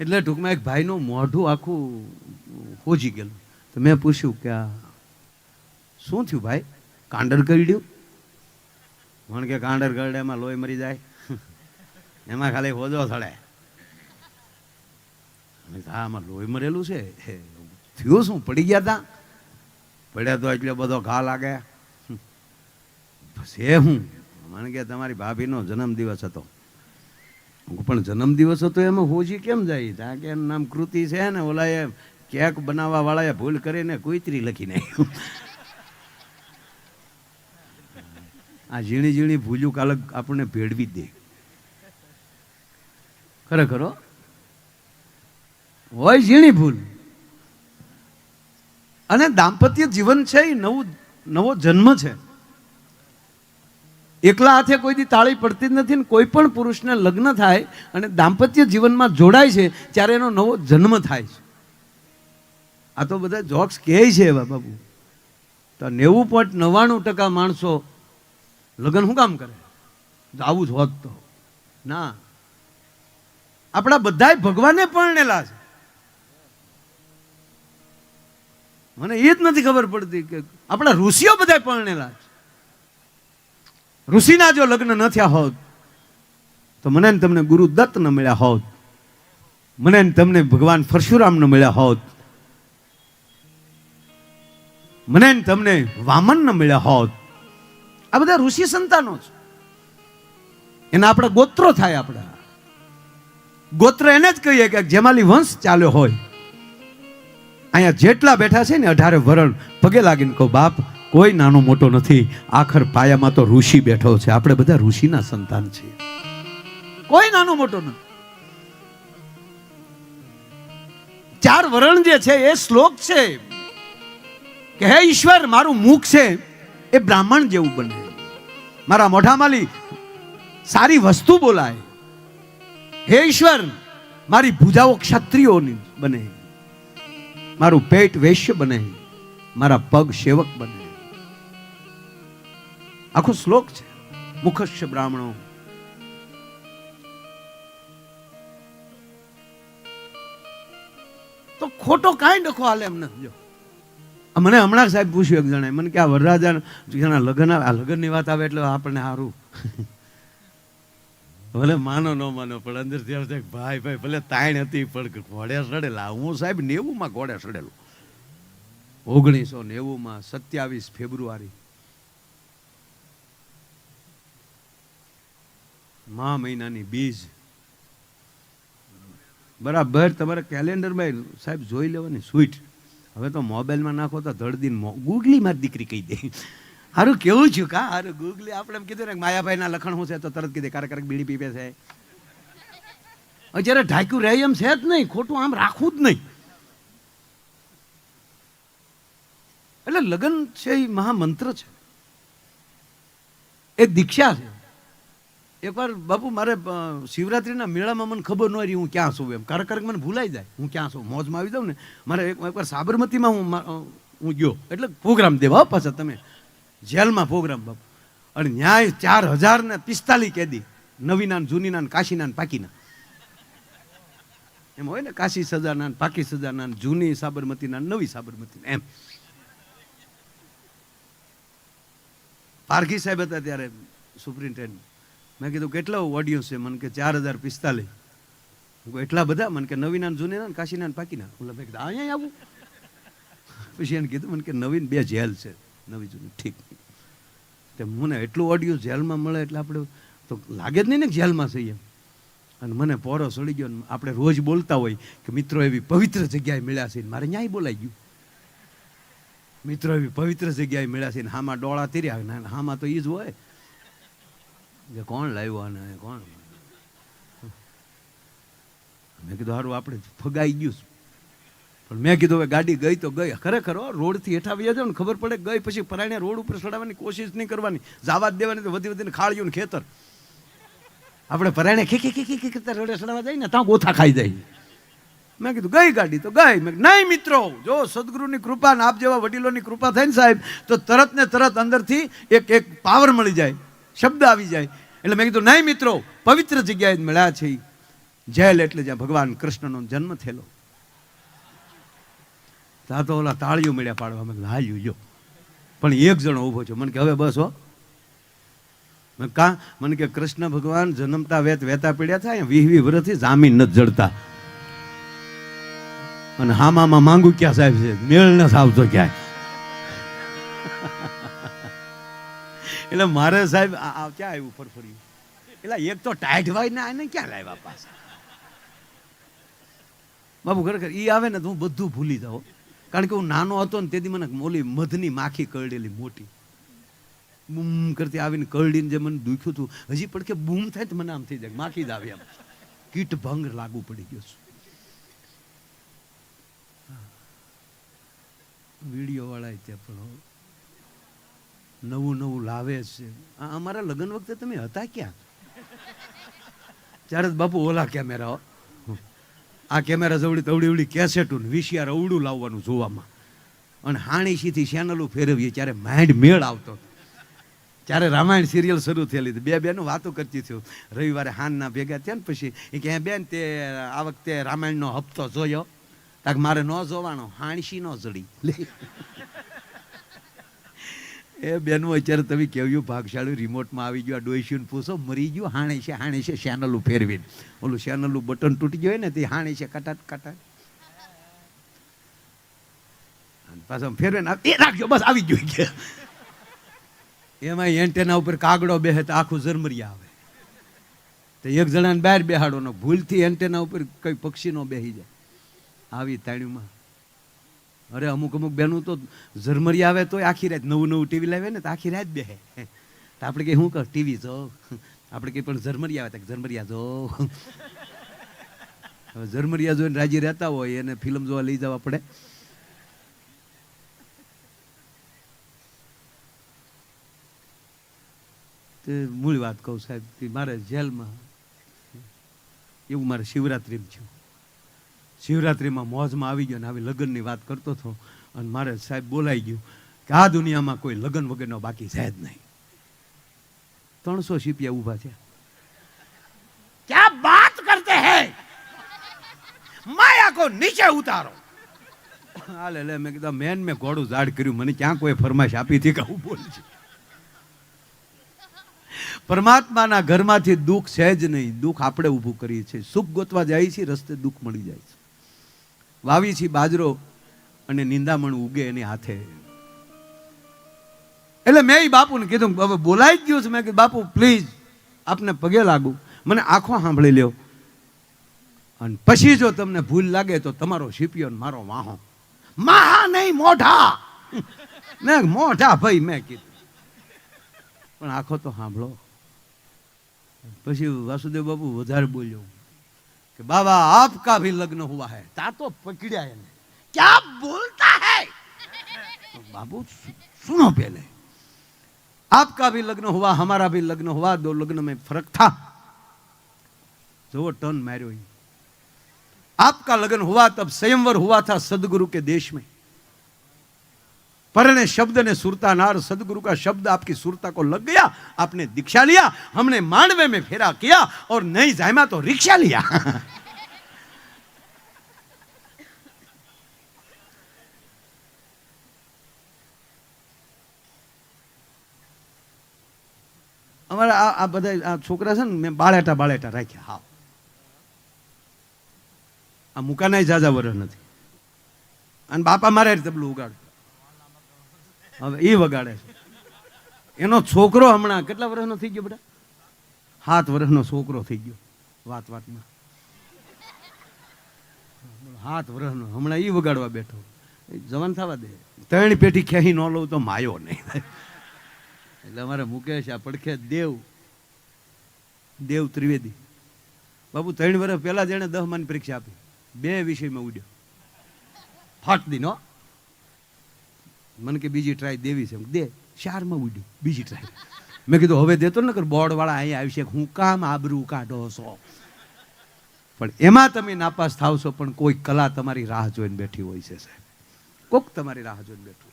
એટલે ટૂંકમાં એક ભાઈનું મોઢું આખું હોજી ગયેલું. તો મેં પૂછ્યું કે આ શું થયું ભાઈ, કાંડર કરડ્યું? મને કે કાંડર કરડે એમાં લોહી મરી જાય, એમાં ખાલી હોજો થડે. હા, આમાં લોહી મરેલું છે. થયું શું, પડી ગયા તા? પડ્યા તો એટલે બધો ઘા લાગે. છે હું? મને કે તમારી ભાભીનો જન્મદિવસ હતો. પણ જન્મદિવસ હતો એમાં હોજી કેમ જાય? ત્યાં કે એનું નામ કૃતિ છે ને, ઓલા એ કેક બનાવવા વાળાએ ભૂલ કરીને કુતરી લખી નાખ્યું. આ ઝીણી ઝીણી ભૂલ્યું કાલક આપણને ભેળવી દે. ખરેખર હોય ઝીણી ભૂલ. અને દાંપત્ય જીવન છે એ નવો જન્મ છે. એકલા હાથે કોઈ દી તાળી પડતી જ નથી. કોઈ પણ પુરુષને લગ્ન થાય અને દાંપત્ય જીવનમાં જોડાય છે ત્યારે એનો નવો જન્મ થાય છે. આ તો બધા જોક્સ કહે છે એવા બાબુ. તો 90.99% માણસો લગ્ન શું કામ કરે? આવું જ હોત તો ના. આપણા બધાય ભગવાને પરણેલા છે. મને એ જ નથી ખબર પડતી કે આપણા ઋષિઓ બધા પરણેલા છે. ઋષિના જો લગ્ન ન થયા હોત તો મને તમને ગુરુ દત્ત ન મળ્યા હોત, મને તમને ભગવાન પરશુરામ ન મળ્યા હોત, મને તમને વામન ન મળ્યા હોત. આ બધા ઋષિ સંતાનો છે. એના આપણા ગોત્રો થાય. આપણા ગોત્ર એને જ કહીએ કે જેમાલી વંશ ચાલ્યો હોય. અહીંયા જેટલા બેઠા છે ને 18 વરણ પગે લાગીને કહો, બાપ કોઈ નાનો મોટો નથી. આખર પાયામાં તો ઋષિ બેઠો છે. આપણે બધા ઋષિના સંતાન છીએ. કોઈ નાનો મોટો નથી. 4 વરણ જે છે એ શ્લોક છે કે હે ઈશ્વર, મારું મુખ છે એ બ્રાહ્મણ જેવું બને, મારા મોઢામાંથી સારી વસ્તુ બોલાય. હે ઈશ્વર, મારી ભુજાઓ ક્ષત્રિયોની બને, મારું પેટ વૈશ્ય બને, મારા પગ સેવક બને. આખો શ્લોક છે. મુખસ્ય બ્રાહ્મણો. તો ખોટો કાંઈ ડખો હાલે એમ નથી. જો મને હમણાં સાહેબ પૂછ્યું એક જણાએ મને કે આ વરરાજાના લગ્ન આવે, આ લગ્નની વાત આવે એટલે આપણને સારું. ભલે માનો ન માનો પણ અંદરથી આવશે ભાઈ ભલે તાણ હતી પણ ઘોડે સડેલા. હું સાહેબ 90માં ઘોડે સડેલો. 1990માં 27 ફેબ્રુઆરી મા મહિનાની બીજ. બરાબર તમારા કેલેન્ડરમાં સાહેબ જોઈ લેવાની સ્વીટ. હવે તો મોબાઈલમાં નાખો તો ધડદીન ગૂગલી મારી દીકરી કહી દે. હારું કેવું છું કા? હારું ગૂગલી. આપણે એમ કીધું ને માયાભાઈના લખણ શું છે તો તરત કીધે કારક બીડી પીપે છે. અત્યારે ઢાંક્યું રહે એમ છે જ નહીં. ખોટું આમ રાખવું જ નહીં. એટલે લગ્ન છે એ મહામંત્ર છે, એ દીક્ષા છે. એકવાર બાપુ મારે શિવરાત્રિના મેળામાં મને ખબર ન રહી હું ક્યાં છું એમ. કારક મને ભૂલાઈ જાય હું ક્યાં છું. મોજમાં આવી જાઉં ને. મારે એકવાર સાબરમતીમાં હું ગયો એટલે પ્રોગ્રામ દેવા પાછા તમે જેલમાં પ્રોગ્રામ બાપુ. અને ન્યાય 4045 કેદી, નવીના જૂનીના કાશીના પાકીના. એમ હોય ને કાશી સજાના પાકી સજાના, જૂની સાબરમતીના નવી સાબરમતીના એમ. પારઘી સાહેબ હતા ત્યારે સુપ્રિન્ટેન્ડન્ટ. મેં કીધું કેટલા ઓડિયન્સ છે? મને કે 4045. એટલા બધા? મને કે નવીના જૂનીના કાશીના પાકીના. મેં કીધું અહીંયા આવું? પછી એને કીધું મને કે નવીન 2 જેલ છે, નવી જૂની. ઠીક. તે મને એટલું ઓડિયન્સ જેલમાં મળે એટલે આપણે તો લાગે જ નહીં ને જેલમાં છીએ. અને મને પોરો સડી ગયો. આપણે રોજ બોલતા હોય કે મિત્રો એવી પવિત્ર જગ્યાએ મળ્યા છે. મારે ન્યાય બોલાઈ ગયું. મિત્રો એવી પવિત્ર જગ્યાએ મળ્યા છે. હામાં ડોળા તીર્યા. હામાં તો એ જ હોય કે કોણ લાવ્યો આને, કોણ. મેં કીધું સારું આપણે ફગાઈ ગયું. પણ મેં કીધું હવે ગાડી ગઈ તો ગઈ. ખરેખર રોડથી હેઠા વયા જાવ ને ખબર પડે ગઈ. પછી પરાણે રોડ ઉપર ચડાવવાની કોશિશ નહીં કરવાની. જવા જ દેવાની તો વધી વધીને ખાળ્યું ને ખેતર. આપણે પરાણે ખી કરતા રોડે ચડાવવા જાય ને ત્યાં ગોથા ખાઈ જાય. મેં કીધું ગઈ ગાડી તો ગઈ. મેં નહીં મિત્રો, જો સદગુરુની કૃપા ને આપ જેવા વડીલોની કૃપા થાય ને સાહેબ તો તરત ને તરત અંદરથી એક પાવર મળી જાય, શબ્દ આવી જાય. એટલે મેં કીધું નહીં મિત્રો, પવિત્ર જગ્યાએ મળ્યા છે. જેલ એટલે જ્યાં ભગવાન કૃષ્ણનો જન્મ થયેલો. ત્યાં તો ઓલા તાળીઓ મળ્યા પાડવા, મેં હાલ્યું જો. પણ એક જણો ઊભો છે. મને કે હવે બસ હો. કા મને કે કૃષ્ણ ભગવાન જન્મતા વેતા પીડ્યા થાય 20 વર્ષથી જામીન નથી જડતા. અને હામામાં માંગુ ક્યાં સાહેબ છે, મેળ ન આવતો ક્યાંય. એટલે મારે સાહેબ ક્યાં આવ્યું ફરફરી. એટલે એક તો ટાઈટ ભાઈ ને આને ક્યાં લાવ્યા પાછા. બાપુ ખરેખર ઈ આવે ને તો હું બધું ભૂલી જાઉં. કારણ કે હું નાનો હતો ને તેથી મને ઓલી મધની માખી કરડેલી મોટી બૂમ કરતી આવીને કરડીને જે મને દુખ્યું હતું, હજી પણ કે બૂમ થાય તો મને આમ થઈ જાય માખી જ આવી, આમ કીટ ભંગ લાગુ પડી ગયો છું. વિડીયો વાળા ત્યાં પણ નવું નવું લાવે છે. અમારા લગ્ન વખતે તમે હતા ક્યાં? ત્યારે બાપુ ઓલા કેમેરા, આ કેમેરા જવડી તવડી કેસેટું VCR અવડું લાવવાનું જોવામાં, અને હાણીસીથી ચેનલો ફેરવીએ ત્યારે માઇન્ડ મેળ આવતો. ત્યારે રામાયણ સિરિયલ શરૂ થયેલી હતી. બે બેનો વાતો કરતી થયું. રવિવારે હાનના ભેગા થયા ને પછી એ કે બેન તે આ વખતે રામાયણનો હપ્તો જોયો? તાક મારે ન જોવાનો, હાણસી ન જડી. એ બેનું અત્યારે તમે કેવું ભાગશાળી રિમોટમાં આવી ગયો, ડોઈસીને પૂછો મરી ગયું, હાણે છે ચેનલું ફેરવીને. ઓલું ચેનલનું બટન તૂટી ગયું ને તે હાણે છે કટાટ કટાટ પાછા ફેરવીને એ રાખજો બસ આવી ગયું કે. એમાં એન્ટેના ઉપર કાગડો બેહે તો આખું ઝરમરિયા આવે. તો એક જણાને બહાર બેહાડો ને ભૂલથી એન્ટેના ઉપર કઈ પક્ષી નો બેહી જાય. આવી તાણીમાં અરે અમુક બેનું તો ઝરમરિયા આવે તો આખી રાત નવું ટીવી લાવે ને તો આખી રાત બેહે. તો આપણે કઈ શું કર ટીવી જો, આપણે કઈ પણ ઝરમરિયા આવે તો ઝરમરિયા જો. હવે ઝરમરિયા જોઈને રાજી રહેતા હોય એને ફિલ્મ જોવા લઈ જવા પડે. મૂળ વાત કહું સાહેબ, મારે જેલમાં એવું મારે શિવરાત્રિમાં થયું. શિવરાત્રિમાં મોજમાં આવી ગયો ને આવી લગ્નની વાત કરતો હતો અને મારે સાહેબ બોલાઈ ગયું કે આ દુનિયામાં કોઈ લગ્ન વગરનો બાકી છે જ નહીં. 300 સિપિયા ઊભા છે. ક્યા બાત કરતે હૈ, માયા કો નીચે ઉતારો. હાલે લે મેં કીધું મેં ઘોડું ઝાડ કર્યું, મને ક્યાં કોઈ ફરમાઈશ આપી હતી કે હું બોલું છું. પરમાત્માના ઘરમાંથી દુઃખ છે જ નહીં, દુઃખ આપણે ઊભું કરીએ છીએ. સુખ ગોતવા જાય છે, રસ્તે દુઃખ મળી જાય છે. વાવી છે બાજરો અને નિંદામણ ઉગે એની હાથે. એટલે મેં બાપુને કીધું હવે બોલાઈ જ ગયું છે. મેં કીધું બાપુ પ્લીઝ આપને પગે લાગુ, મને આંખો સાંભળી લ્યો અને પછી જો તમને ભૂલ લાગે તો તમારો શીપિયો મારો વાહો. માહા નહીં મોઢા. મેં મોઢા ભાઈ મેં કીધું, પણ આંખો તો સાંભળો. પછી વાસુદેવ બાપુ વધારે બોલ્યો कि बाबा आपका भी लग्न हुआ है. ता तो पकड़ा है, क्या बोलता है बाबू, सुनो पहले. आपका भी लग्न हुआ, हमारा भी लग्न हुआ, 2 लग्न में फर्क था. जो टर्न मारो. आपका लगन हुआ तब स्वयंवर हुआ था सदगुरु के देश में. परने शब्द ने सुरता नार, सदगुरु का शब्द आपकी सुरता को लग गया, आपने दीक्षा लिया, हमने मांडवे में फेरा किया और नहीं जामा तो रिक्शा लिया. અમારા આ બધા છોકરા છે ને મેં બાળેટા રાખ્યા. હા આ મુકાના જાજા વરસ નથી અને બાપા મારે તબલું ઉગાડે. હવે એ વગાડે છે. એનો છોકરો હમણાં કેટલા વર્ષનો થઈ ગયો બેટા? 7 વર્ષનો છોકરો થઈ ગયો. વાતમાં 7 વર્ષનો હમણાં એ વગાડવા બેઠો. જવાન થવા દે. 3 પેટી ખેહી ન લઉં તો માયો નહીં. એટલે અમારે મુકેશ આ પડખે દેવ ત્રિવેદી બાબુ 3 વર્ષ પહેલા જેને 10 માની પરીક્ષા આપી, 2 વિષયમાં ઉડ્યો. ફાટ દી નો મને કે બીજી ટ્રાય દેવી છે. દે 4માં ઉડ્યું, બીજી ટ્રાય. મેં કીધું હવે દેતો ને કર, બોર્ડ વાળા અહીંયા આવશે, હું કામ આબરૂ કાઢો છો. પણ એમાં તમે નાપાસ થાવ છો, પણ કોઈ કલા તમારી રાહ જોઈને બેઠી હોય છે સાહેબ. કોક તમારી રાહ જોઈને બેઠું.